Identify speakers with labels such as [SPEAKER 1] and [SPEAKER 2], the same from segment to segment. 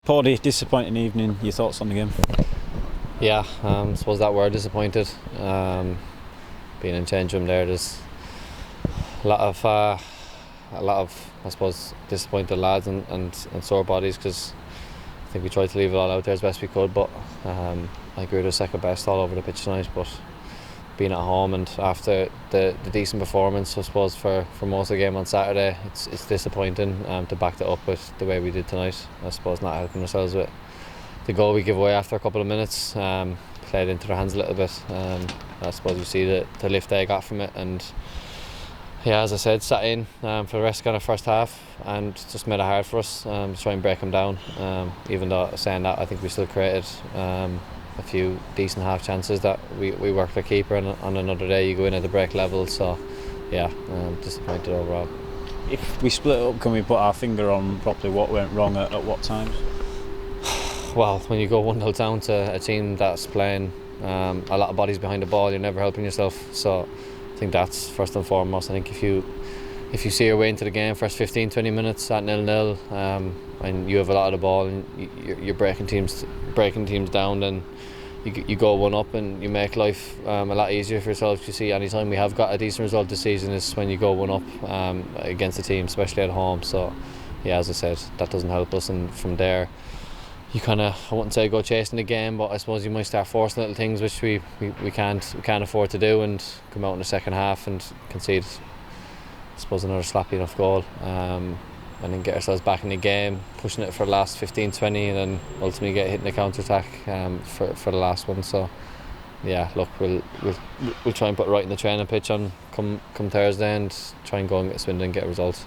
[SPEAKER 1] Paudie, disappointing evening. Your thoughts on the game?
[SPEAKER 2] Yeah, I suppose that we're disappointed. Being in change room there's a lot of I suppose disappointed lads and sore bodies, because I think we tried to leave it all out there as best we could, but I think we were the second best all over the pitch tonight. But being at home and after the decent performance, I suppose for most of the game on Saturday, it's disappointing to back that up with the way we did tonight. I suppose not helping ourselves with the goal we give away after a couple of minutes, played into their hands a little bit. I suppose you see the lift they got from it, and yeah, as I said, sat in for the rest of the first half and just made it hard for us to try and break them down. Even though saying that, I think we still created a few decent half chances that we worked our keeper, and on another day you go in at the break level. So yeah, disappointed overall.
[SPEAKER 1] If we split up, can we put our finger on properly what went wrong at what times?
[SPEAKER 2] Well, when you go 1-0 down to a team that's playing a lot of bodies behind the ball, you're never helping yourself. So I think that's first and foremost. I think if you see your way into the game, first 15-20 minutes at 0-0, and you have a lot of the ball and you're breaking teams down, then you go one up and you make life a lot easier for yourself. You see, anytime we have got a decent result this season is when you go one up against a team, especially at home. So yeah, as I said, that doesn't help us, and from there you kind of, I wouldn't say go chasing the game, but I suppose you might start forcing little things which we can't afford to do, and come out in the second half and concede, I suppose, another sloppy enough goal, and then get ourselves back in the game, pushing it for the last 15-20, and then ultimately get hit in the counter-attack for the last one. So yeah, look, we'll try and put it right in the training pitch on come Thursday, and try and go and get Swindon and get a result.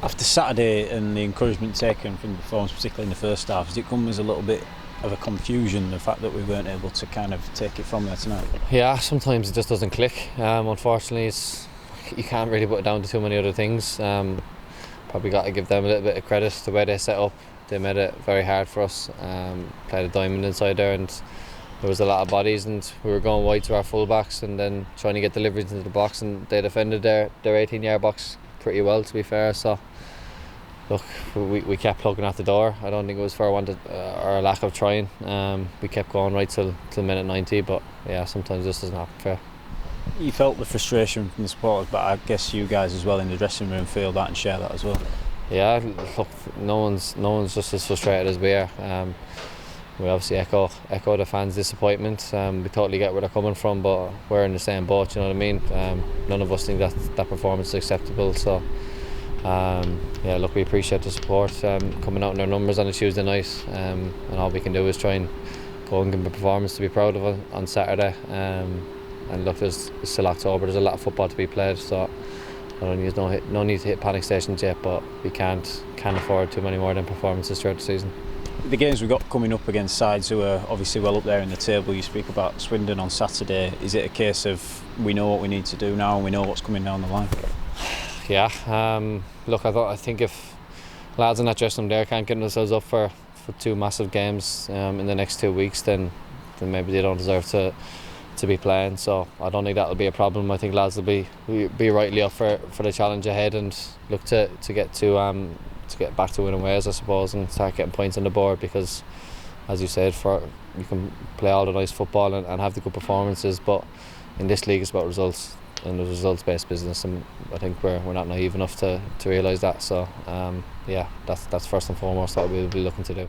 [SPEAKER 1] After Saturday and the encouragement taken from the performance, particularly in the first half, has it come as a little bit of a confusion, the fact that we weren't able to kind of take it from there tonight?
[SPEAKER 2] Yeah, sometimes it just doesn't click. Unfortunately, you can't really put it down to too many other things. Probably got to give them a little bit of credit, the way they set up. They made it very hard for us. Played a diamond inside there, and there was a lot of bodies, and we were going wide to our full-backs and then trying to get deliveries into the box, and they defended their 18-yard box pretty well, to be fair. So look, we kept plugging at the door. I don't think it was for or a lack of trying. We kept going right till minute 90, but yeah, sometimes this doesn't happen fair.
[SPEAKER 1] You felt the frustration from the supporters, but I guess you guys as well in the dressing room feel that and share that as well.
[SPEAKER 2] Yeah, look, no one's just as frustrated as we are. We obviously echo the fans' disappointment. We totally get where they're coming from, but we're in the same boat, you know what I mean? None of us think that performance is acceptable. So yeah, look, we appreciate the support coming out in their numbers on a Tuesday night, and all we can do is try and go and give them a performance to be proud of on Saturday. And look, it's still October, there's a lot of football to be played, so no need to hit panic stations yet, but we can't afford too many more than performances throughout the season.
[SPEAKER 1] The games we've got coming up against sides who are obviously well up there in the table, you speak about Swindon on Saturday. Is it a case of we know what we need to do now and we know what's coming down the line?
[SPEAKER 2] Yeah, look, I think if lads in that dressing room there can't get themselves up for two massive games in the next 2 weeks, then maybe they don't deserve to be playing. So I don't think that'll be a problem. I think lads will be rightly up for the challenge ahead, and look to get back to winning ways, I suppose, and start getting points on the board, because as you said, you can play all the nice football and have the good performances, but in this league it's about results, and it's results-based business, and I think we're not naive enough to realise that. So yeah, that's first and foremost what we'll be looking to do.